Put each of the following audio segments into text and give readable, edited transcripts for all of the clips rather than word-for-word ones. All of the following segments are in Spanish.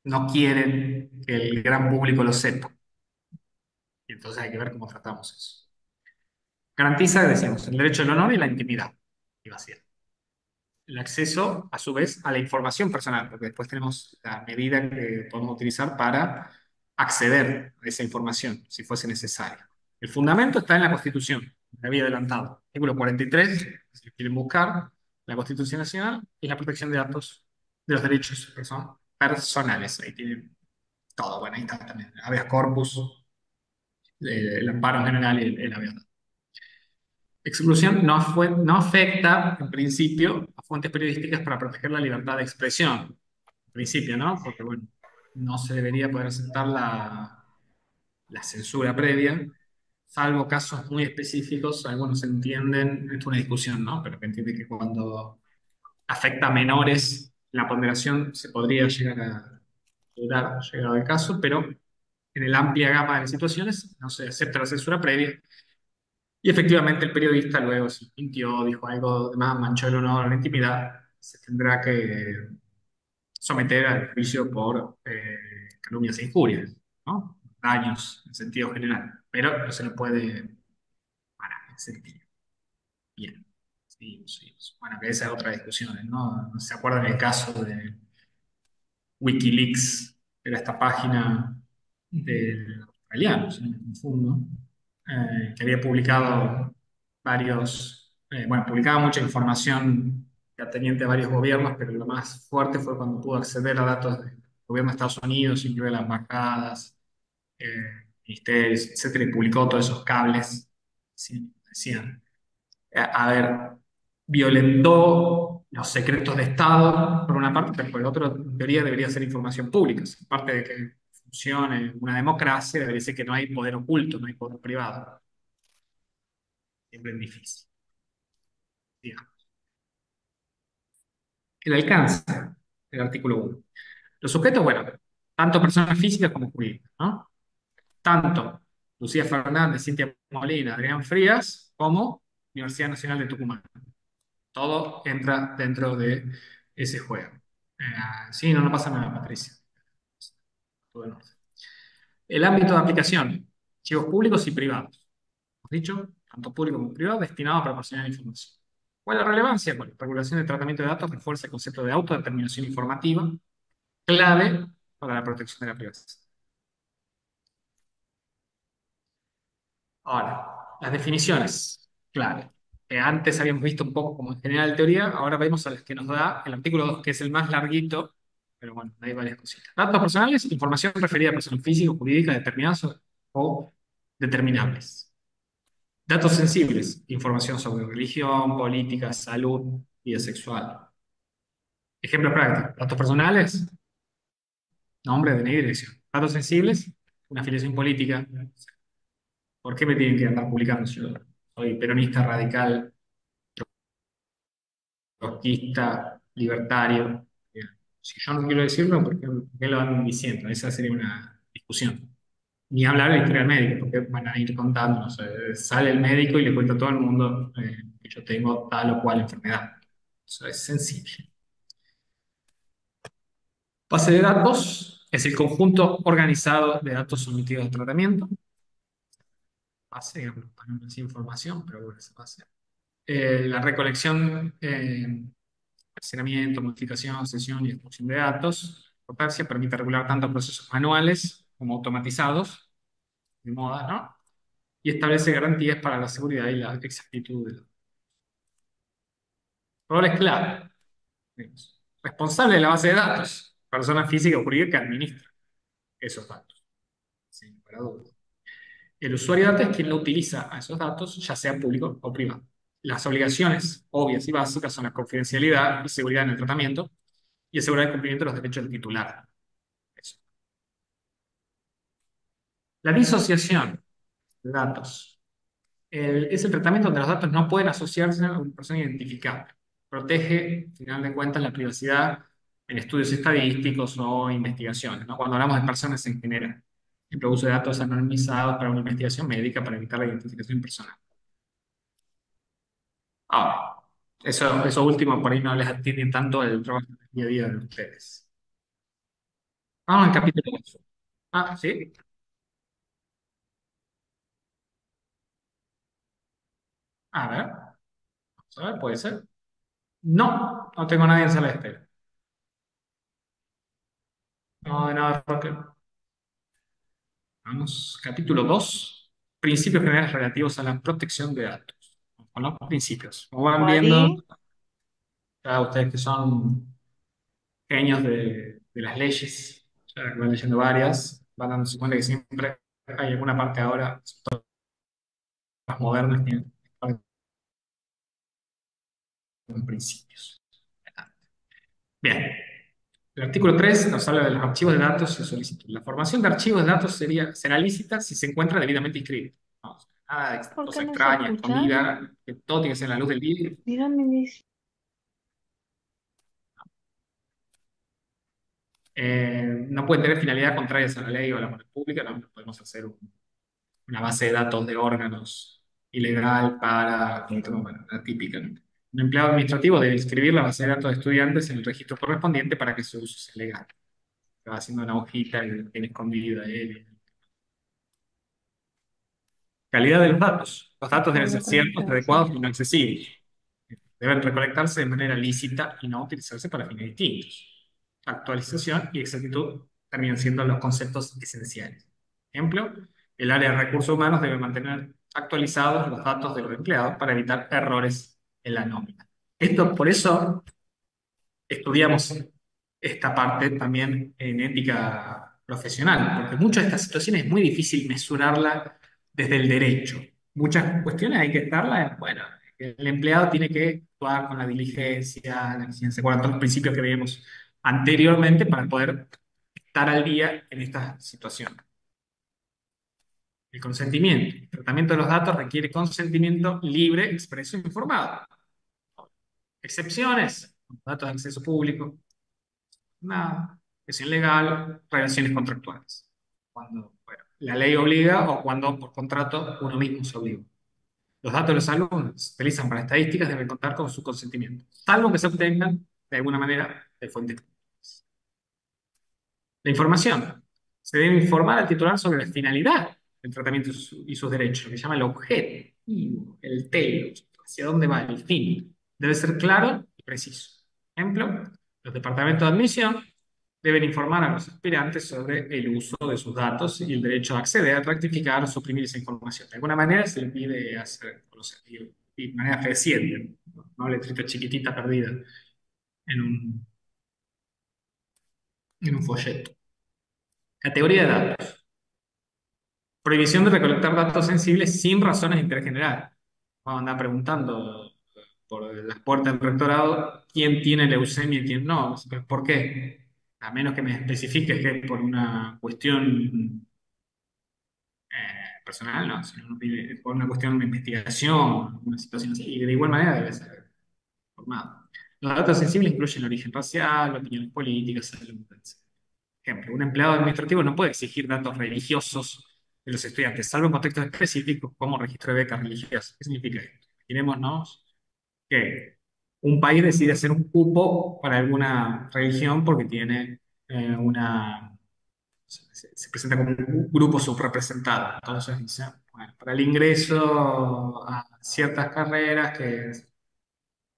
no quieren que el gran público lo sepa. Y entonces hay que ver cómo tratamos eso. Garantiza, decíamos, el derecho al honor y la intimidad. Privacidad. El acceso, a su vez, a la información personal, porque después tenemos la medida que podemos utilizar para acceder a esa información, si fuese necesario. El fundamento está en la Constitución, que había adelantado. Artículo 43, si quieren buscar, la Constitución Nacional y la protección de datos de los derechos personales. Ahí tienen todo. Bueno, ahí está también. Habeas corpus, el amparo en general y el habeas. Exclusión no afecta, en principio, a fuentes periodísticas para proteger la libertad de expresión. En principio, ¿no? Porque, bueno, no se debería poder aceptar la censura previa, salvo casos muy específicos. Algunos entienden, esto es una discusión, ¿no? Pero que entiende que cuando afecta a menores, la ponderación se podría llegar a dudar, llegado el caso, pero en el amplia gama de situaciones no se acepta la censura previa. Y efectivamente el periodista luego si mintió, dijo algo de más, manchó el honor, la intimidad, se tendrá que someter al juicio por calumnias e injurias, ¿no? Daños en sentido general, pero no se le puede parar en sentido. Bien. Sí, sí. Bueno, que esa es otra discusión, ¿no? ¿Se acuerdan el caso de Wikileaks? Era esta página del australiano, si no me confundo, que había publicado bueno, publicaba mucha información ateniente a varios gobiernos, pero lo más fuerte fue cuando pudo acceder a datos del gobierno de Estados Unidos, incluye las embajadas, eh, ministerios, etcétera, y publicó todos esos cables. Sí, decían, a ver, violentó los secretos de Estado, por una parte, pero por otra, en teoría debería ser información pública. Parte de que funcione una democracia, debería ser que no hay poder oculto, no hay poder privado. Siempre es difícil, digamos. El alcance del artículo 1. Los sujetos, bueno, tanto personas físicas como jurídicas, ¿no? Tanto Lucía Fernández, Cintia Molina, Adrián Frías, como Universidad Nacional de Tucumán. Todo entra dentro de ese juego. Sí, no, no pasa nada, Patricia. Todo en orden. El ámbito de aplicación, archivos públicos y privados. Hemos dicho, tanto público como privado, destinado a proporcionar información. ¿Cuál es la relevancia? Bueno, la regulación de tratamiento de datos refuerza el concepto de autodeterminación informativa, clave para la protección de la privacidad. Ahora, las definiciones, clave. Antes habíamos visto un poco como en general teoría, ahora vemos a las que nos da el artículo 2, que es el más larguito, pero bueno, hay varias cositas. Datos personales, información referida a personas físicas, jurídicas, determinadas o determinables. Datos sensibles, información sobre religión, política, salud, vida sexual. Ejemplos prácticos, datos personales, nombre, DNI, dirección. Datos sensibles, una afiliación política. ¿Por qué me tienen que andar publicando? Yo soy peronista radical, trotskista, libertario. Si yo no quiero decirlo, ¿por qué lo van diciendo? Esa sería una discusión. Ni hablar de la historia médica, porque van a ir contando, no sé, sale el médico y le cuenta a todo el mundo que yo tengo tal o cual enfermedad. Eso es sensible. Base de datos es el conjunto organizado de datos sometidos a tratamiento. Base, digamos, para no decir información, pero bueno, es base. La recolección, almacenamiento, modificación, sesión y destrucción de datos. Importancia permite regular tanto procesos manuales como automatizados, de moda, ¿no? Y establece garantías para la seguridad y la exactitud de los roles clave. Digamos. Responsable de la base de datos, persona física o jurídica que administra esos datos, sin lugar a dudas. El usuario de datos es quien lo utiliza a esos datos, ya sea público o privado. Las obligaciones obvias y básicas son la confidencialidad y seguridad en el tratamiento y asegurar el cumplimiento de los derechos del titular. Eso. La disociación de datos es el tratamiento donde los datos no pueden asociarse a una persona identificable. Protege, al final de cuentas, la privacidad en estudios estadísticos o investigaciones, ¿no? Cuando hablamos de personas en general. El uso de datos anonimizados para una investigación médica para evitar la identificación personal. Ahora, eso último por ahí no les atiende tanto el trabajo del día a día de ustedes. Vamos al capítulo 2. Ah, sí. A ver, vamos a ver, puede ser. No, no tengo nadie en sala de espera. No, de nada, Roque. Vamos, capítulo 2. Principios generales relativos a la protección de datos. Con los principios. Como van viendo, Vale, ya ustedes que son genios de las leyes, ya que van leyendo varias, van dándose cuenta que siempre hay alguna parte ahora, las modernas, que tienen principios. Bien. El artículo 3 nos habla de los archivos de datos y solicitud. La formación de archivos de datos será lícita si se encuentra debidamente inscrito. No, o sea, nada de ¿por qué cosa no se extraña, escucha? escondida, que todo tiene que ser en la luz del día. Dígame, No pueden tener finalidad contrarias a la ley o a la moral pública. No, no podemos hacer una base de datos de órganos ilegal para, bueno, la típica, ¿no? Un empleado administrativo debe inscribir la base de datos de estudiantes en el registro correspondiente para que su uso sea legal. Se va haciendo una hojita y lo tiene escondida él. Calidad de los datos. Los datos deben vuelvo ser a ciertos, conectarse. adecuados y no excesivos. Deben recolectarse de manera lícita y no utilizarse para fines distintos. Actualización y exactitud terminan siendo los conceptos esenciales. Ejemplo, el área de recursos humanos debe mantener actualizados los datos de los empleados para evitar errores en la nómina. Esto, por eso, estudiamos esta parte también en ética profesional, porque muchas de estas situaciones es muy difícil mesurarla desde el derecho. Muchas cuestiones hay que estarla, bueno, el empleado tiene que actuar con la diligencia, la eficiencia, bueno, todos los principios que veíamos anteriormente para poder estar al día en esta situación. El consentimiento. El tratamiento de los datos requiere consentimiento libre, expreso e informado. Excepciones, datos de acceso público, nada, es ilegal, relaciones contractuales. Cuando, bueno, la ley obliga o cuando por contrato uno mismo se obliga. Los datos de los alumnos se utilizan para estadísticas deben contar con su consentimiento, salvo que se obtengan de alguna manera de fuentes. La información. Se debe informar al titular sobre la finalidad del tratamiento y sus derechos, lo que se llama el objetivo, el telos, hacia dónde va el fin. Debe ser claro y preciso. Ejemplo, los departamentos de admisión deben informar a los aspirantes sobre el uso de sus datos y el derecho a acceder, rectificar o suprimir esa información. De alguna manera se le pide hacer, o sea, y de manera fehaciente, no letrita chiquitita perdida en un folleto. Categoría de datos. Prohibición de recolectar datos sensibles sin razones de interés general. Vamos a andar preguntando por las puertas del rectorado quién tiene leucemia y quién no. ¿Por qué? A menos que me especifiques que es por una cuestión personal, no, sino por una cuestión de investigación, una situación así. Y de igual manera debe ser informado. Los datos sensibles incluyen origen racial, opiniones políticas, salud, etc. Ejemplo, un empleado administrativo no puede exigir datos religiosos de los estudiantes, salvo en contextos específicos como registro de becas religiosas. ¿Qué significa esto? Imaginémonos que un país decide hacer un cupo para alguna religión porque tiene una... se presenta como un grupo subrepresentado. Entonces dice, bueno, para el ingreso a ciertas carreras que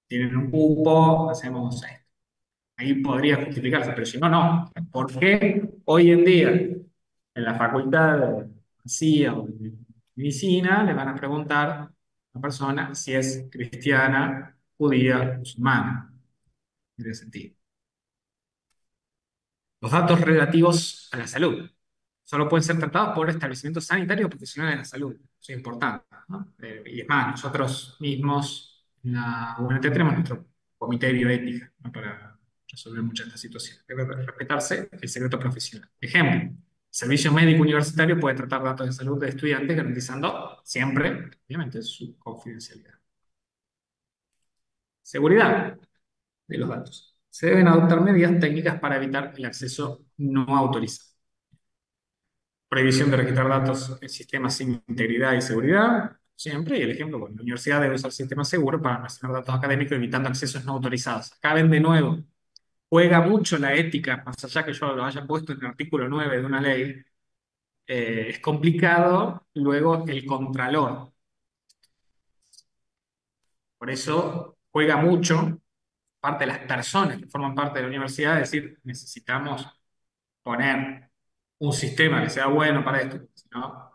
tienen un cupo, hacemos esto. Ahí podría justificarse, pero si no, no. ¿Por qué hoy en día en la facultad de farmacia o de medicina le van a preguntar a una persona si es cristiana, judía, musulmana? Tiene sentido. Los datos relativos a la salud solo pueden ser tratados por establecimientos sanitarios o profesionales de la salud. Eso es importante, ¿no? Y es más, nosotros mismos en la UNT tenemos nuestro comité de bioética, ¿no? Para resolver muchas de estas situaciones. Debe respetarse el secreto profesional. Ejemplo, el servicio médico universitario puede tratar datos de salud de estudiantes garantizando siempre, obviamente, su confidencialidad. Seguridad de los datos. Se deben adoptar medidas técnicas para evitar el acceso no autorizado. Prohibición de registrar datos en sistemas sin integridad y seguridad, siempre. Y el ejemplo, bueno, la universidad debe usar sistemas seguros para almacenar datos académicos evitando accesos no autorizados. Acá ven de nuevo, juega mucho la ética, más allá que yo lo haya puesto en el artículo 9 de una ley, es complicado luego el contralor. Por eso juega mucho parte de las personas que forman parte de la universidad, es decir, necesitamos poner un sistema que sea bueno para esto, porque si no,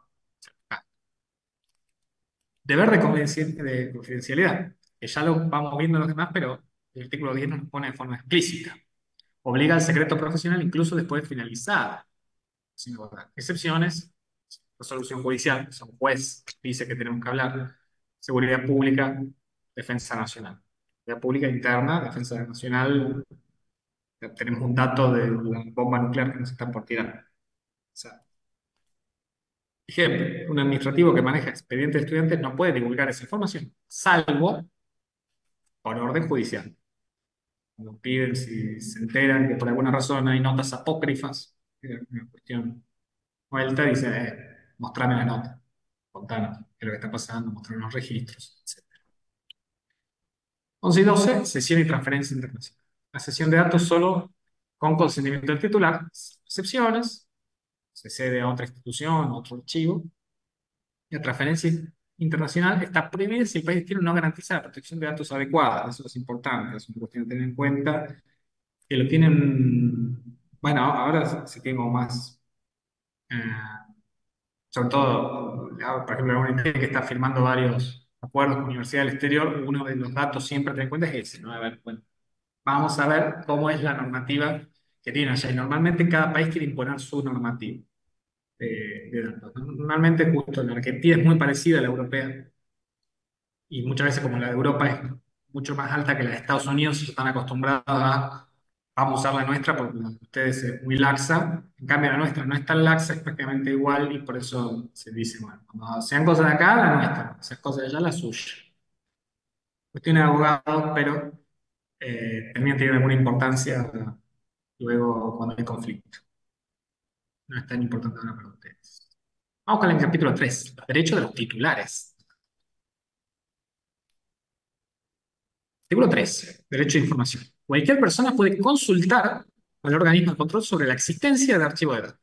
deber de confidencialidad, que ya lo vamos viendo los demás, pero el artículo 10 nos lo pone de forma explícita. Obliga al secreto profesional incluso después de finalizada, sin abordar excepciones, resolución judicial, que un juez dice que tenemos que hablar, seguridad pública, defensa nacional. Seguridad pública interna, defensa nacional, tenemos un dato de la bomba nuclear que nos están por tirar. O sea, ejemplo, un administrativo que maneja expedientes de estudiantes no puede divulgar esa información, salvo por orden judicial. Nos piden, si se enteran que por alguna razón hay notas apócrifas, una cuestión vuelta, dice, mostrame la nota, contanos qué es lo que está pasando, mostrar los registros, etc. 11 y 12, sesión y transferencia internacional. La sesión de datos solo con consentimiento del titular, excepciones, se cede a otra institución, a otro archivo. La transferencia internacional está prohibida si el país tiene no garantiza la protección de datos adecuada. Eso es importante, es una cuestión a tener en cuenta. Que lo tienen, bueno, ahora se tiene como más, eh, sobre todo, por ejemplo, la UNT que está firmando varios acuerdos con Universidad del Exterior, uno de los datos siempre a tener en cuenta es ese, ¿no? A ver, bueno, vamos a ver cómo es la normativa que tiene allá. Y normalmente cada país quiere imponer su normativa de datos, ¿no? Normalmente justo la Argentina es muy parecida a la europea y muchas veces como la de Europa es mucho más alta que la de Estados Unidos, ellos están acostumbrados a, vamos a usar la nuestra porque la de ustedes es muy laxa, en cambio la nuestra no es tan laxa, es prácticamente igual y por eso se dice, bueno, cuando sean cosas de acá, la nuestra, esas cosas de allá, la suya. Cuestión de abogados, pero también tiene alguna importancia luego cuando hay conflicto. No es tan importante ahora para ustedes. Vamos con el capítulo 3, los derechos de los titulares. Artículo 3, derecho de información. Cualquier persona puede consultar al organismo de control sobre la existencia del archivo de datos.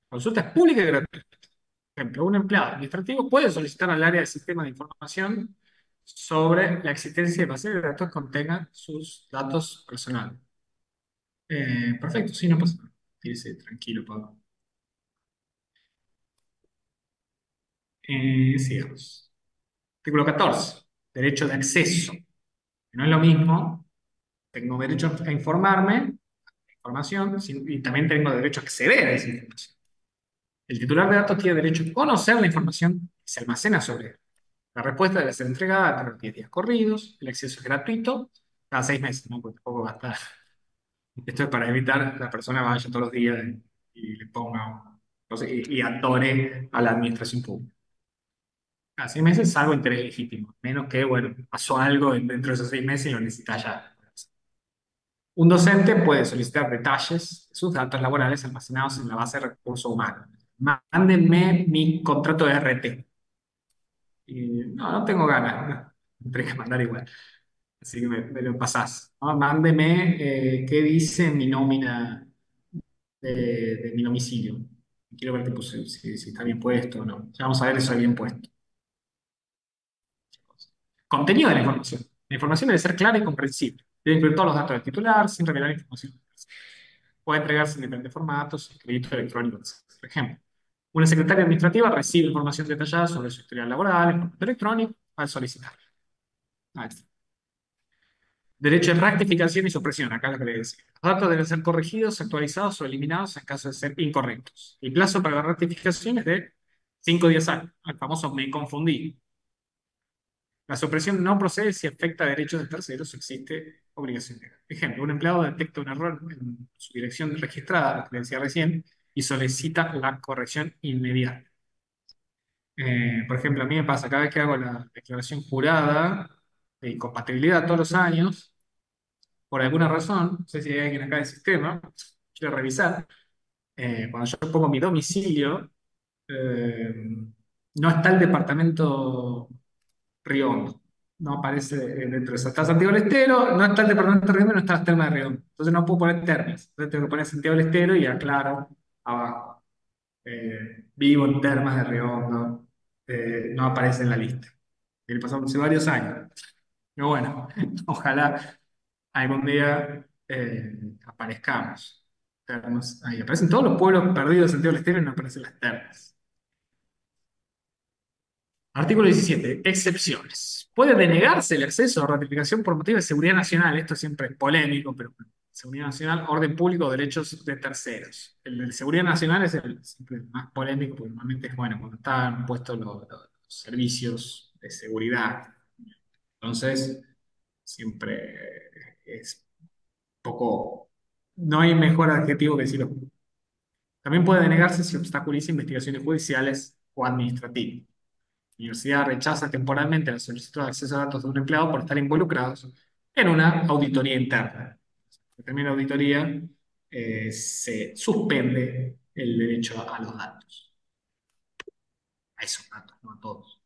Consulta es pública y gratuita. Por ejemplo, un empleado administrativo puede solicitar al área de sistema de información sobre la existencia de bases de datos que contengan sus datos personales. Perfecto, sí, no pasa nada. Tírese tranquilo, Pablo. Sigamos. Artículo 14, derecho de acceso. No es lo mismo, tengo derecho a informarme, información, y también tengo derecho a acceder a esa información. El titular de datos tiene derecho a conocer la información que se almacena sobre él. La respuesta debe ser entregada a los 10 días corridos, el acceso es gratuito, cada 6 meses, ¿no? Porque tampoco va a estar. Esto es para evitar que la persona vaya todos los días y le ponga, o sea, y atore a la administración pública. Cada 6 meses, salvo interés legítimo, menos que, bueno, pasó algo dentro de esos 6 meses y lo necesita ya. Un docente puede solicitar detalles de sus datos laborales almacenados en la base de recursos humanos. Mándenme mi contrato de RT. Y, no, no tengo ganas. No, me tenés que mandar igual. Así que me lo pasás, ¿no? Mándeme qué dice mi nómina de mi domicilio. Quiero ver tipo, si está bien puesto o no. Ya vamos a ver eso bien puesto. Contenido de la información. La información debe ser clara y comprensible. Debe incluir todos los datos del titular sin revelar información. Puede entregarse en diferentes formatos, escrito, electrónico, etc. Por ejemplo, una secretaria administrativa recibe información detallada sobre su historial laboral en formato electrónico al solicitar. Ahí está. Derecho de rectificación y supresión, acá lo que le decía. Los datos deben ser corregidos, actualizados o eliminados en caso de ser incorrectos. El plazo para la rectificación es de 5 días hábiles. El famoso me confundí. La supresión no procede si afecta a derechos de terceros o existe obligación legal. Ejemplo, un empleado detecta un error en su dirección registrada, lo que le decía recién, y solicita la corrección inmediata. Por ejemplo, a mí me pasa, cada vez que hago la declaración jurada de incompatibilidad todos los años, por alguna razón, no sé si hay alguien acá del sistema, quiero revisar, cuando yo pongo mi domicilio, eh, no está el departamento Río Hondo. no aparece dentro de eso. Está Santiago del Estero, no está el departamento de Riobamba, no está las termas de Riobamba. Entonces no puedo poner termas. Entonces tengo que poner Santiago del Estero y aclaro abajo. Vivo en termas de Riobamba. No aparece en la lista. Y le pasamos hace varios años. Pero bueno, ojalá algún día aparezcamos. Termas. Ahí aparecen todos los pueblos perdidos de Santiago del Estero y no aparecen las termas. Artículo 17. Excepciones. Puede denegarse el acceso o ratificación por motivos de seguridad nacional. Esto siempre es polémico, pero bueno, seguridad nacional, orden público o derechos de terceros. El de seguridad nacional es el siempre el más polémico, porque normalmente es bueno cuando están puestos los servicios de seguridad. Entonces, siempre es poco. No hay mejor adjetivo que decirlo. También puede denegarse si obstaculiza investigaciones judiciales o administrativas. La universidad rechaza temporalmente la solicitud de acceso a datos de un empleado por estar involucrados en una auditoría interna. En termina auditoría, se suspende el derecho a los datos, a esos datos, no a todos.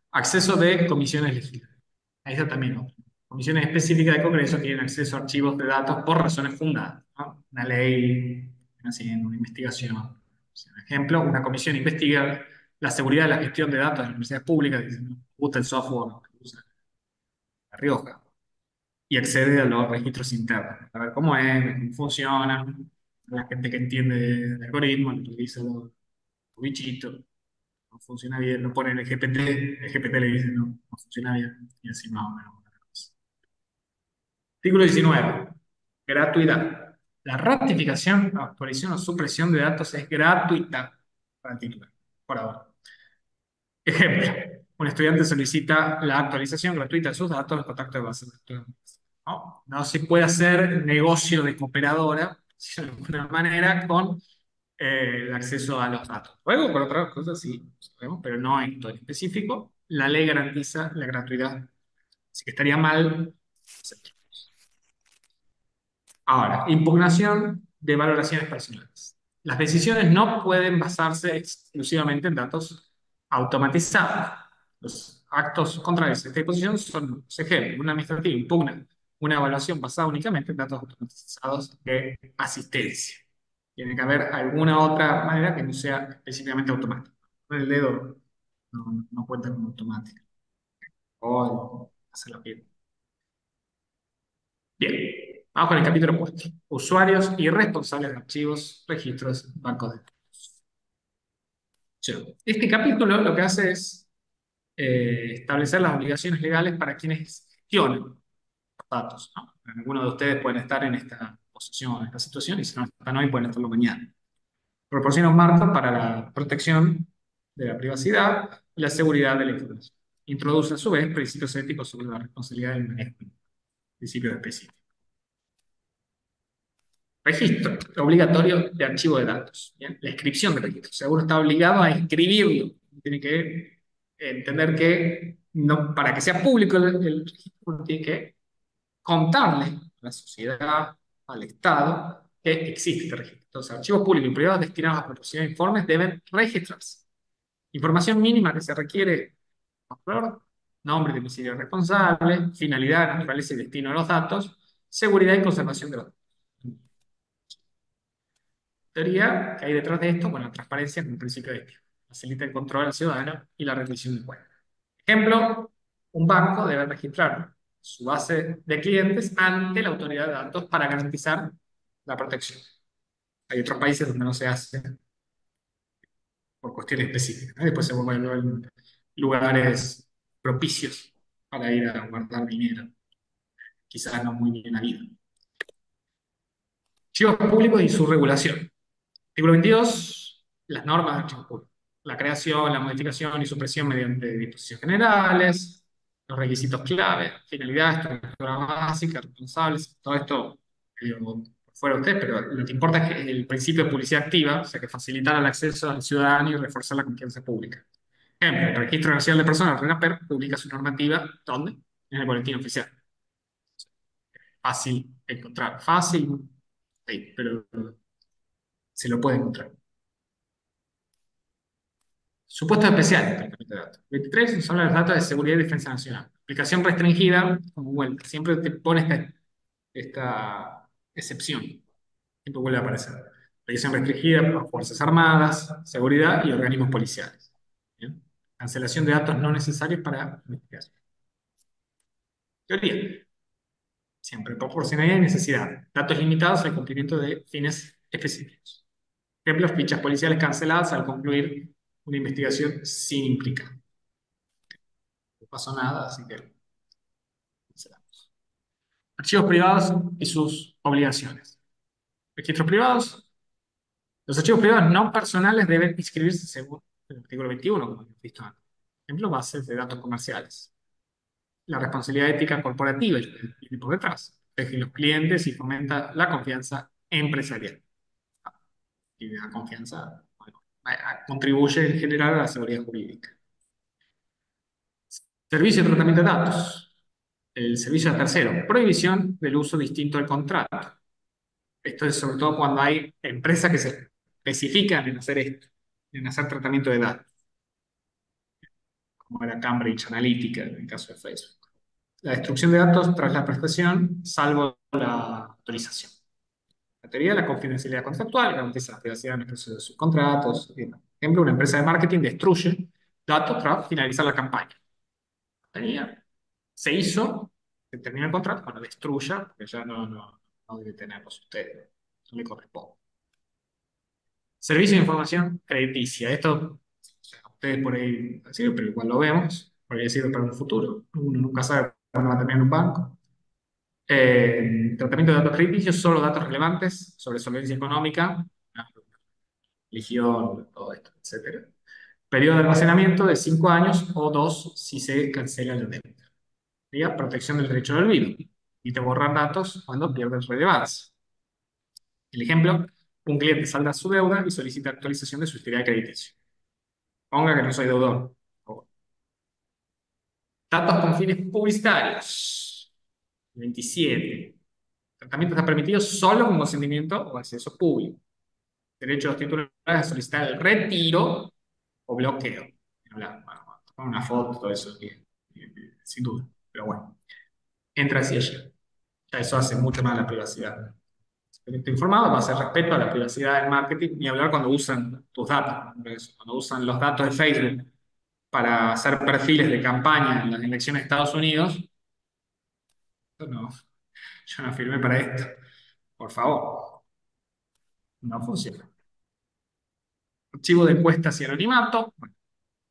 Acceso de comisiones legislativas. Ahí está también otro. Comisiones específicas de Congreso tienen acceso a archivos de datos por razones fundadas, ¿no? Una ley, una investigación. Por ejemplo, una comisión investiga la seguridad de la gestión de datos de las universidades públicas, dice, ¿no? Gusta el software que usa La Rioja, y accede a los registros internos, a ver cómo es, cómo funcionan, la gente que entiende de algoritmos, le revisa los bichitos, no funciona bien, lo pone en el GPT le dice no, no funciona bien, y así más o menos. Artículo 19. Gratuidad. La ratificación, actualización o supresión de datos es gratuita para el titular, por ahora. Ejemplo, un estudiante solicita la actualización gratuita de sus datos en contacto de base de datos. ¿No? No se puede hacer negocio de cooperadora, de alguna manera, con el acceso a los datos. Luego, por otras cosas, sí, sabemos, pero no en todo en específico. La ley garantiza la gratuidad. Así que estaría mal. Ahora, impugnación de valoraciones personales. Las decisiones no pueden basarse exclusivamente en datos automatizados. Los actos contrarios a esta disposición son, por ejemplo, un administrativo impugna una evaluación basada únicamente en datos automatizados de asistencia. Tiene que haber alguna otra manera que no sea específicamente automática. El dedo no cuenta como automático. O hacerlo bien. Bien, vamos con el capítulo opuesto. Usuarios y responsables de archivos, registros, bancos de datos. Sí. Este capítulo lo que hace es establecer las obligaciones legales para quienes gestionan los datos, ¿no? Algunos de ustedes pueden estar en esta posición, en esta situación, y si no están hoy, pueden estarlo mañana. Proporciona un marco para la protección de la privacidad y la seguridad de la información. Introduce, a su vez, principios éticos sobre la responsabilidad del manejo, principios específicos. Registro obligatorio de archivo de datos. ¿Bien? La inscripción del registro. O sea, uno está obligado a inscribirlo. Tiene que entender que no, para que sea público el registro, uno tiene que contarle a la sociedad, al Estado, que existe este registro. Entonces, archivos públicos y privados destinados a proporcionar informes deben registrarse. Información mínima que se requiere: nombre de domicilio responsable, finalidad, naturaleza y destino de los datos, seguridad y conservación de los datos. Teoría que hay detrás de esto, bueno, la transparencia como principio de ética. Facilita el control al ciudadano y la rendición de cuentas. Ejemplo, un banco debe registrar su base de clientes ante la autoridad de datos para garantizar la protección. Hay otros países donde no se hace por cuestiones específicas, ¿no? Después se vuelven lugares propicios para ir a guardar dinero, quizás no muy bien habido. Archivos públicos y su regulación. Artículo 22. Las normas de archivos públicos. La creación, la modificación y supresión mediante disposiciones generales, los requisitos clave, finalidad, estructura básica, responsables, todo esto por fuera de usted, pero lo que importa es que el principio de publicidad activa, o sea, que facilitar el acceso al ciudadano y reforzar la confianza pública. Ejemplo, el Registro Nacional de Personas, RENAPER, publica su normativa, ¿dónde? En el boletín oficial. Fácil encontrar, fácil, sí, pero se lo puede encontrar. Supuestos especiales del tratamiento de datos. 23 son los datos de seguridad y defensa nacional. Aplicación restringida, como vuelta. Siempre te pone esta excepción. Siempre vuelve a aparecer. Aplicación restringida para Fuerzas Armadas, seguridad y organismos policiales. ¿Bien? Cancelación de datos no necesarios para investigación. Teoría. Siempre proporcionalidad y necesidad. Datos limitados al cumplimiento de fines específicos. Ejemplos, fichas policiales canceladas al concluir una investigación sin implicar. No pasó nada, así que cancelamos. Archivos privados y sus obligaciones. Registros privados. Los archivos privados no personales deben inscribirse según el artículo 21, como hemos visto antes. Ejemplo, bases de datos comerciales. La responsabilidad ética corporativa y por detrás. Protege los clientes y fomenta la confianza empresarial. Y la confianza, bueno, contribuye en general a la seguridad jurídica. Servicio de tratamiento de datos. El servicio a tercero. Prohibición del uso distinto del contrato. Esto es sobre todo cuando hay empresas que se especifican en hacer esto, en hacer tratamiento de datos, como era Cambridge Analytica en el caso de Facebook. La destrucción de datos tras la prestación, salvo la autorización. La teoría de la confidencialidad contractual garantiza la privacidad en el proceso de sus contratos. Por ejemplo, una empresa de marketing destruye datos tras finalizar la campaña. Tenía, se hizo, se termina el contrato, bueno, destruya, porque ya no debe tenerlos usted, no le corresponde. Servicio de información crediticia. Esto, o sea, ustedes por ahí sirve, pero igual lo vemos, por ahí sirve para un futuro. Uno nunca sabe cuándo va a terminar en un banco. Tratamiento de datos crediticios, solo datos relevantes sobre solvencia económica, religión, todo esto, etcétera. Periodo de almacenamiento de 5 años o 2 si se cancela la deuda. Sería protección del derecho al olvido. Y te borran datos cuando pierdes relevancia. El ejemplo, un cliente salda su deuda y solicita actualización de su historial crediticio. Ponga que no soy deudor. Datos con fines publicitarios. 27. Tratamiento está permitido solo con consentimiento o acceso público. Derecho a los titulares a solicitar el retiro o bloqueo. Bueno, con una foto, todo eso, sin duda. Pero bueno, entra así allí. Ya eso hace mucho más a la privacidad. Estoy informado, va a ser respeto a la privacidad del marketing, ni hablar cuando usan tus datos. Cuando usan los datos de Facebook para hacer perfiles de campaña en las elecciones de Estados Unidos, no, yo no firmé para esto. Por favor, no funciona. Archivo de encuestas y anonimato, bueno,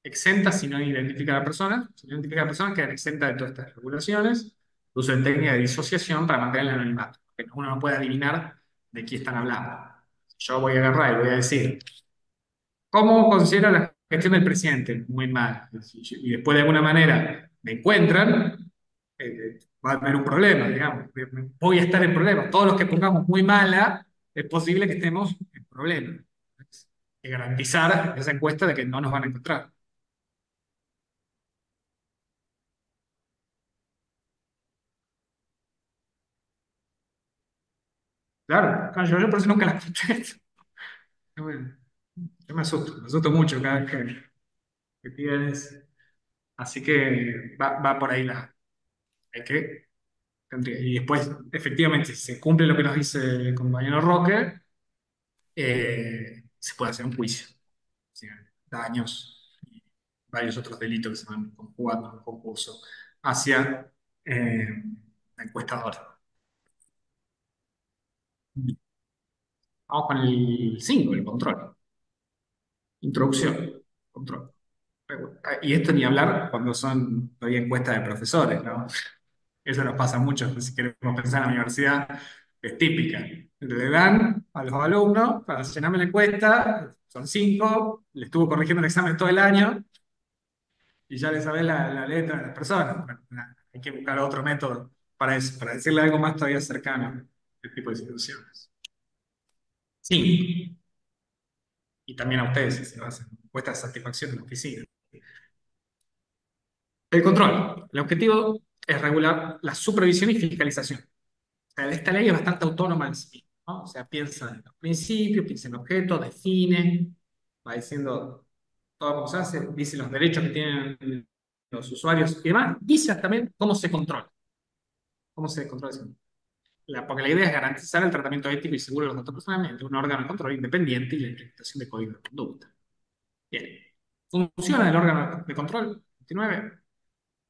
exenta si no identifica a la persona. Si no identifica a la persona, quedan exentas de todas estas regulaciones. Uso de técnica de disociación para mantener el anonimato, porque uno no puede adivinar de quién están hablando. Yo voy a agarrar y voy a decir, ¿cómo considera la gestión del presidente? Muy mal. Y después de alguna manera me encuentran, va a haber un problema, digamos. Voy a estar en problemas. Todos los que pongamos muy mala, es posible que estemos en problemas. Hay que garantizar esa encuesta de que no nos van a encontrar. Claro, claro, yo por eso nunca la contesto. Bueno, yo me asusto mucho cada vez que piden eso. Así que va por ahí hay que y después, efectivamente, si se cumple lo que nos dice el compañero Roque, se puede hacer un juicio. O sea, daños y varios otros delitos que se van conjugando en un concurso hacia la encuestadora. Vamos con el 5, el control. Introducción, control. Y esto ni hablar cuando son todavía encuestas de profesores, ¿no? Eso nos pasa mucho, si queremos pensar en la universidad, es típica. Le dan a los alumnos para llenarme la encuesta, son 5, le estuvo corrigiendo el examen todo el año y ya le sabes la letra de las personas. Bueno, hay que buscar otro método para eso, para decirle algo más todavía cercano a este tipo de instituciones. Sí, y también a ustedes si se hacen encuestas de satisfacción en la oficina. El control. El objetivo es regular la supervisión y fiscalización. Sea, esta ley es bastante autónoma en sí misma, ¿no? O sea, piensa en los principios, piensa en objetos, define, va diciendo todo cómo se hace, dice los derechos que tienen los usuarios y demás, dice también cómo se controla eso. Porque la idea es garantizar el tratamiento ético y seguro de los datos personales mediante un órgano de control independiente y la implementación de código de conducta. Bien. ¿Funciona el órgano de control? 29.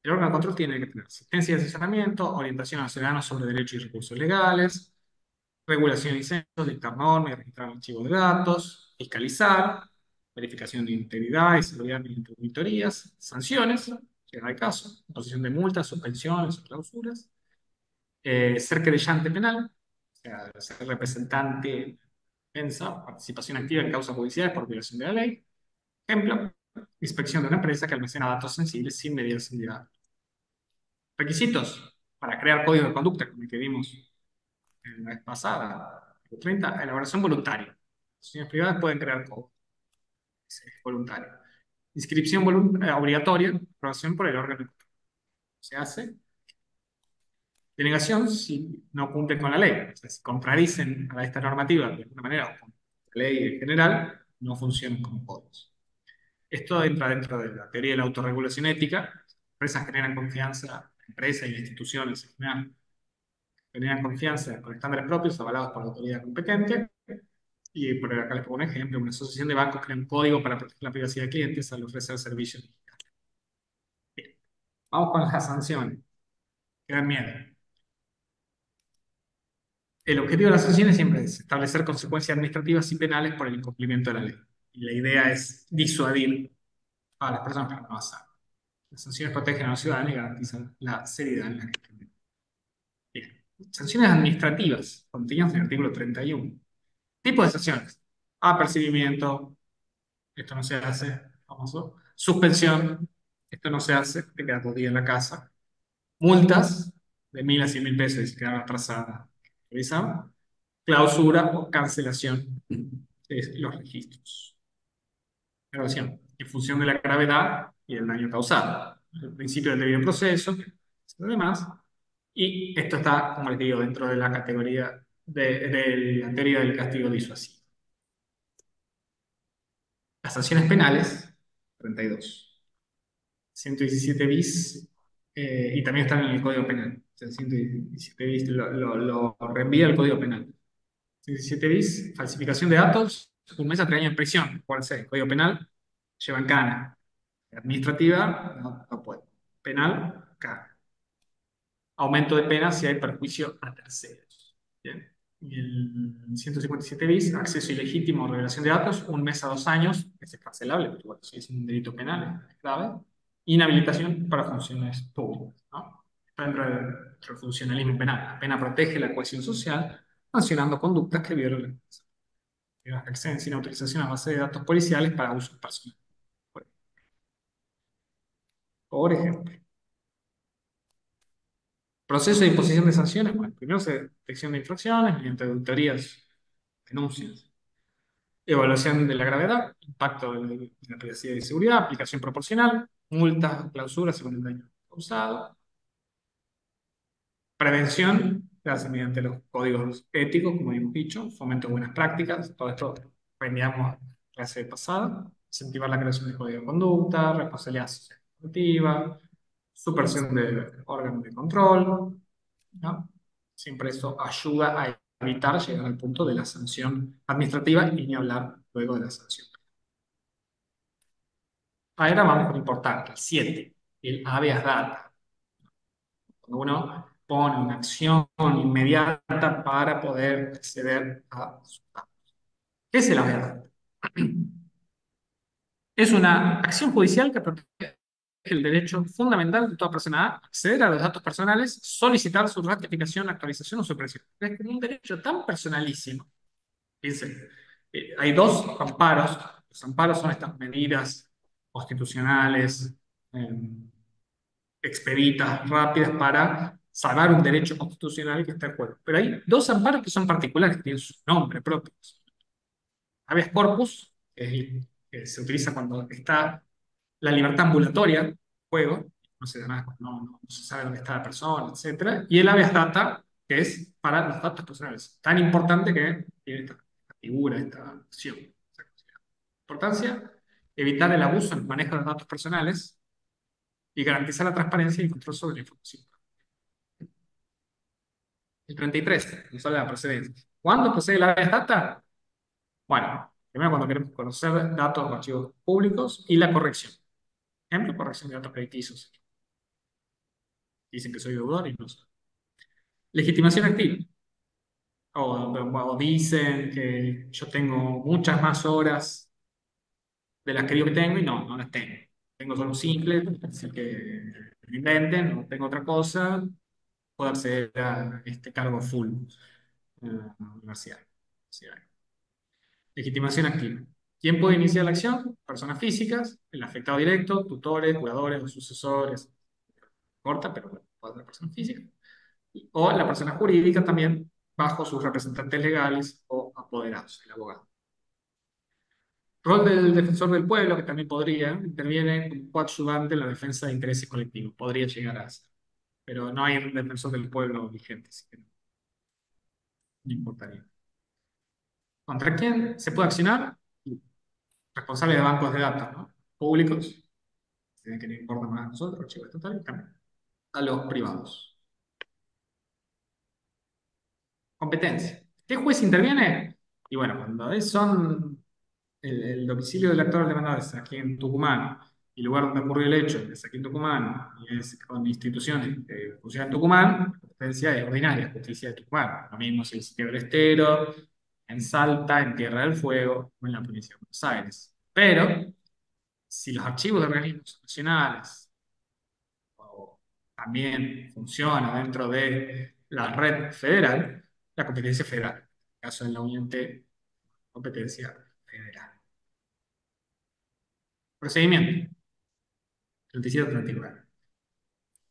El órgano de control tiene que tener asistencia y asesoramiento, orientación a los ciudadanos sobre derechos y recursos legales, regulación y censos, dictar normas y registrar archivos de datos, fiscalizar, verificación de integridad y seguridad mediante auditorías, sanciones, si es el caso, imposición de multas, suspensiones o clausuras, ser querellante penal, o sea, ser representante, defensa, participación activa en causas judiciales por violación de la ley. Ejemplo, inspección de una empresa que almacena datos sensibles sin medidas de seguridad. Requisitos para crear código de conducta, como el que vimos la vez pasada. 30, elaboración voluntaria. Las sociedades privadas pueden crear código. Es voluntario. Inscripción obligatoria, aprobación por el órgano. Se hace. Denegación si no cumple con la ley. O sea, si contradicen a esta normativa de alguna manera o con la ley en general, no funcionan como códigos. Esto entra dentro de la teoría de la autorregulación ética. Las empresas generan confianza, empresas y instituciones en general generan confianza con estándares propios avalados por la autoridad competente. Y por acá les pongo un ejemplo: una asociación de bancos crea un código para proteger la privacidad de clientes al ofrecer servicios. Bien, vamos con las sanciones, que dan miedo. El objetivo de las sanciones siempre es establecer consecuencias administrativas y penales por el incumplimiento de la ley. Y la idea es disuadir a las personas para no hacerlo. Las sanciones protegen a los ciudadanos y garantizan la seriedad en la gestión. Bien. Sanciones administrativas, contenidas en el artículo 31. Tipo de sanciones: apercibimiento, esto no se hace, famoso. Suspensión, esto no se hace, te quedas 2 días en la casa. Multas de 1.000 a 100.000 pesos y se quedan atrasadas. Revisamos. Clausura o cancelación de los registros. Grabación, en función de la gravedad y el daño causado. El principio del debido proceso, demás. Y esto está, como les digo, dentro de la categoría de la teoría del castigo disuasivo. Las sanciones penales, 32. 117 bis, y también están en el Código Penal. O sea, 117 bis lo reenvía al Código Penal. 117 bis, falsificación de datos, 1 mes a 3 años en prisión. ¿Cuál es el Código Penal? Llevan cana. Administrativa, no puede. Penal, cana. Aumento de pena si hay perjuicio a terceros. Bien. Y el 157 bis, acceso ilegítimo o revelación de datos, 1 mes a 2 años, es cancelable, pero bueno, si es un delito penal, es grave. Inhabilitación para funciones públicas, ¿no? Está dentro del funcionalismo penal. La pena protege la cohesión social, sancionando conductas que violan la acceden sin autorización a base de datos policiales para usos personales. Por ejemplo, proceso de imposición de sanciones. Bueno, primero se detección de infracciones mediante auditorías, denuncias. Evaluación de la gravedad, impacto de la privacidad y seguridad, aplicación proporcional, multas, clausuras según el daño causado. Prevención, se hace mediante los códigos éticos, como hemos dicho, fomento de buenas prácticas, todo esto veníamos en clase pasada, incentivar la creación de código de conducta, responsabilidad social corporativa, supresión de órganos de control, ¿no? Siempre eso ayuda a evitar llegar al punto de la sanción administrativa y ni hablar luego de la sanción. Ahora vamos con lo importante, el 7, el habeas data. Cuando uno pone una acción inmediata para poder acceder a su datos. ¿Qué es el habeas data? Es una acción judicial que protege el derecho fundamental de toda persona a acceder a los datos personales, solicitar su ratificación, actualización o supresión. Es como un derecho tan personalísimo. Fíjense, hay dos amparos. Los amparos son estas medidas constitucionales, eh, expeditas, rápidas, para salvar un derecho constitucional que está en juego. Pero hay dos amparos que son particulares, que tienen su nombre propio. Habeas corpus, que se utiliza cuando está la libertad ambulatoria en juego, no se, no se sabe dónde está la persona, etcétera. Y el habeas data, que es para los datos personales. Tan importante que tiene esta figura, esta acción. Importancia. evitar el abuso en el manejo de los datos personales y garantizar la transparencia y el control sobre la información. El 33 nos habla de la procedencia. ¿Cuándo procede la habeas data? Bueno, primero cuando queremos conocer datos o archivos públicos y la corrección. Ejemplo, corrección de datos crediticios. Dicen que soy deudor y no soy. Legitimación activa. O dicen que yo tengo muchas más horas de las que digo que tengo y no las tengo. Tengo solo un simple, así que me inventen, no tengo otra cosa, puedo acceder a este cargo full en la universidad. Sí, hay. Legitimación activa. ¿Quién puede iniciar la acción? Personas físicas, el afectado directo, tutores, curadores o sucesores. Corta, pero bueno, puede ser persona física. O la persona jurídica también, bajo sus representantes legales o apoderados, el abogado. Rol del defensor del pueblo, que también podría, interviene como coadyuvante en la defensa de intereses colectivos. Podría llegar a ser. Pero no hay defensor del pueblo vigente, así que no importaría. ¿Contra quién se puede accionar? Responsable de bancos de datos, ¿no? Públicos, tienen que no importa más a nosotros, archivos estatales, también. A los privados. Competencia. ¿Qué juez interviene? Y bueno, cuando son el domicilio del actor demandado es aquí en Tucumán, y el lugar donde ocurrió el hecho es aquí en Tucumán, y es con instituciones que funcionan en Tucumán, competencia es ordinaria, justicia de Tucumán. Lo mismo si es en Estero, en Salta, en Tierra del Fuego, o en la provincia de Buenos Aires. Pero, si los archivos de organismos nacionales o también funciona dentro de la red federal, la competencia federal. En el caso de la Unión T, competencia federal. Procedimiento. 37-39.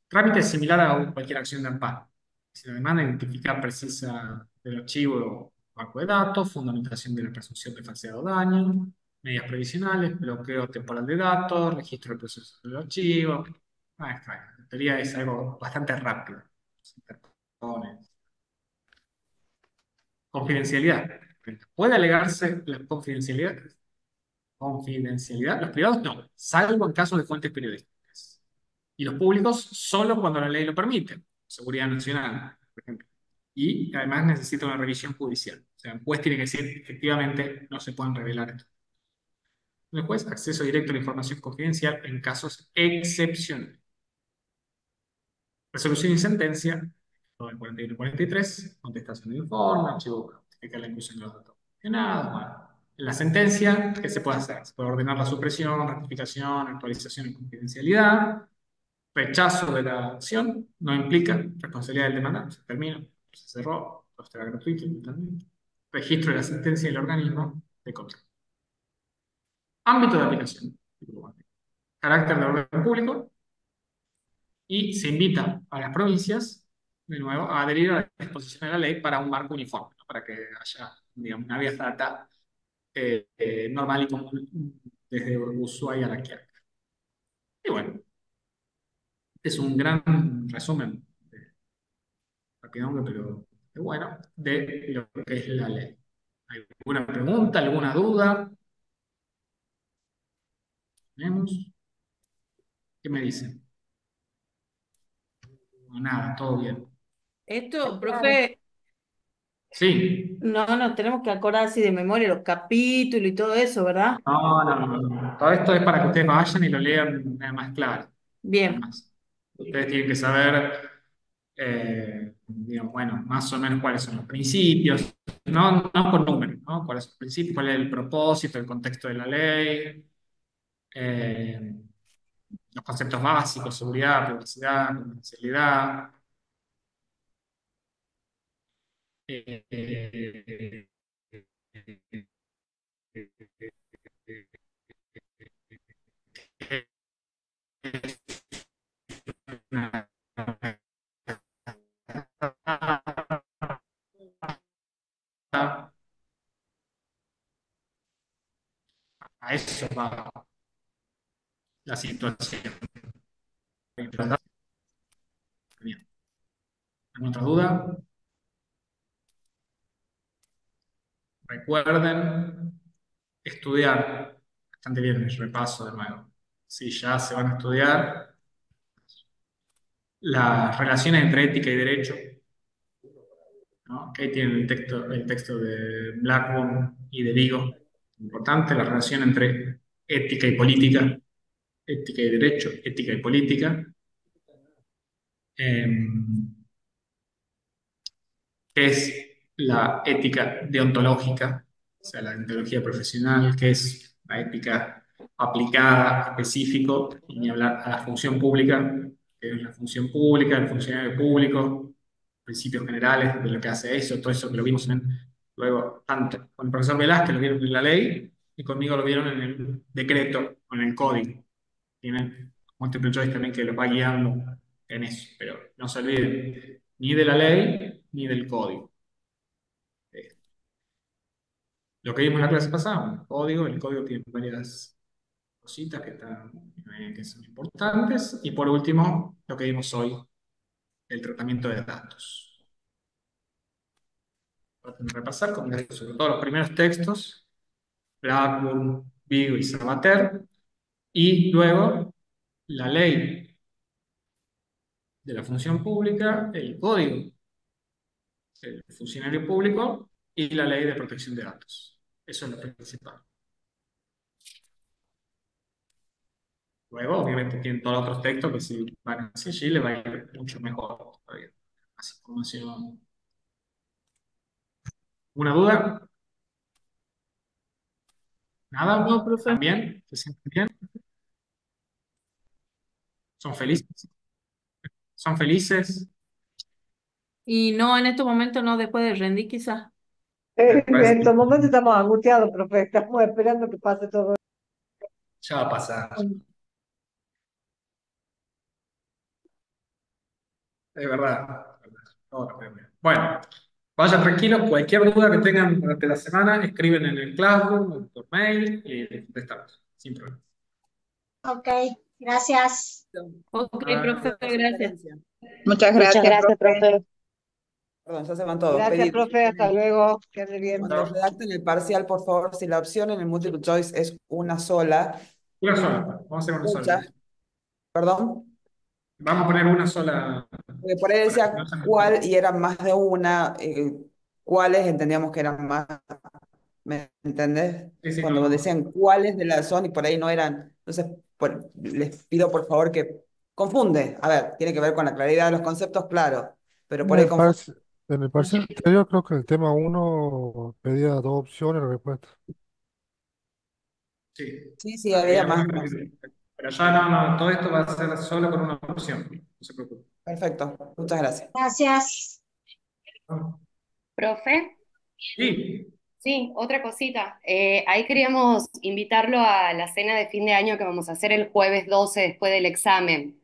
Trámite similar a cualquier acción de amparo. Si la demanda identifica precisa del archivo o banco de datos, fundamentación de la presunción de falsedad o daño, medidas previsionales, bloqueo temporal de datos, registro del proceso del archivo. Extraño. En teoría es algo bastante rápido. Se interpone. Confidencialidad. ¿Puede alegarse la confidencialidad? Confidencialidad. Los privados no, salvo en caso de fuentes periodísticas. Y los públicos solo cuando la ley lo permite. Seguridad nacional, por ejemplo. Y además necesita una revisión judicial. O sea, el juez tiene que decir, efectivamente, no se pueden revelar esto. Después, acceso directo a la información confidencial en casos excepcionales. Resolución y sentencia, todo el 41 y 43, contestación de informe, archivo que justifica la inclusión de los datos mencionados. Bueno, la sentencia, ¿qué se puede hacer? Se puede ordenar la supresión, rectificación, actualización y confidencialidad. Rechazo de la acción no implica responsabilidad del demandante. Se termina, se cerró, todo estará gratuito totalmente. Registro de la sentencia del organismo de control. Ámbito de aplicación. Carácter de orden público, y se invita a las provincias, de nuevo, a adherir a la disposición de la ley para un marco uniforme, ¿no? Para que haya, digamos, una vía data normal y común desde Ushuaia a La Quiaca. Y bueno, es un gran resumen, rapidón, pero bueno, de lo que es la ley. ¿Alguna pregunta, alguna duda? ¿Tenemos? ¿Qué me dicen? No, nada, todo bien. Esto, profe, Sí. no nos tenemos que acordar así de memoria los capítulos y todo eso, ¿verdad? No. Todo esto es para que ustedes vayan y lo lean más claro. Nada Bien, más. Ustedes tienen que saber, digamos, bueno, más o menos cuáles son los principios, no con números, ¿no? Cuáles son los principios, cuál es el propósito, el contexto de la ley, eh, los conceptos básicos, seguridad, privacidad, confidencialidad. eh, eh, a eso va la situación. Bien. ¿Alguna otra duda? Recuerden estudiar bastante bien el repaso de nuevo. Sí, ya se van a estudiar las relaciones entre ética y derecho, ¿no? Que ahí tienen el texto de Blackburn y de Vigo. Importante, la relación entre ética y política, ética y derecho, ética y política. Eh, ¿Qué es la ética deontológica? O sea, la deontología profesional, que es la ética aplicada, específico, y ni hablar a la función pública, que es la función pública, el funcionario público, principios generales de lo que hace eso, todo eso que lo vimos luego, tanto con el profesor Velázquez lo vieron en la ley, y conmigo lo vieron en el decreto, o en el código. Tienen multiple choice también que los va guiando en eso, pero no se olviden ni de la ley ni del código. Eh, Lo que vimos en la clase pasada, el código tiene varias cositas que son importantes. Y por último, lo que vimos hoy, el tratamiento de datos. Traten de repasar, como les digo, sobre todo los primeros textos, Blackburn, Vigo y Sabater, y luego la ley de la función pública, el código del funcionario público y la ley de protección de datos. Eso es lo principal. Luego, obviamente, tienen todos los otros textos que si van hacia allí les va a ir mucho mejor todavía. Más información. ¿Una duda? No, ¿Nada? profe. ¿Están bien? ¿Se sienten bien? ¿Son felices? ¿Son felices? Y no, en estos momentos no, después de rendir quizás. En Después estos momentos estamos angustiados, profe, estamos esperando que pase todo. ya va a pasar. Es verdad. Ahora, bueno, vayan tranquilos. Cualquier duda que tengan durante la semana, escriben en el Classroom, por mail y les contestamos. Sin problema. Ok, gracias. Ok, Ah, profe, gracias. Muchas Muchas gracias, gracias, profe. profe. Perdón, ya se van todos. Gracias, Pedir, profe, hasta luego, que ande bien. cuando redacten el parcial, por favor, si la opción en el multiple choice es una sola, una sola. Vamos a hacer una sola. muchas, perdón, Vamos a poner una sola. porque por ahí Para que decía no se me cuál y eran más de una, cuáles entendíamos que eran más, ¿me entendés? Sí, sí, Cuando no. decían cuáles de la zona y por ahí no eran, entonces les pido por favor que confunde, a ver, tiene que ver con la claridad de los conceptos, claro, pero En por ahí el confunde. parcial, en el parcial anterior creo que el tema uno pedía dos opciones de respuesta. Sí. Sí, sí, había Había más una de una. pero ya no, todo esto va a ser solo con una opción. No se preocupe. Perfecto, muchas gracias. Gracias. Profe, Sí. sí, otra cosita. Ahí queríamos invitarlo a la cena de fin de año que vamos a hacer el jueves 12 después del examen,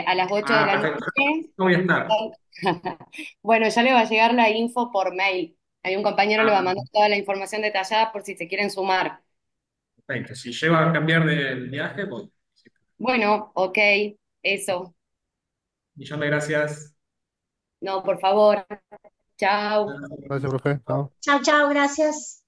a las 8 de Ah, la perfecto. noche. No voy a estar. Bueno, ya le va a llegar la info por mail. Hay un compañero le va a Ah, mandar toda la información detallada por si se quieren sumar. perfecto. Si llego a cambiar de viaje, voy. Sí. Bueno, ok, eso. Millón de gracias. No, por favor. Chao. Gracias, profe. Chao. Chao, chao, gracias.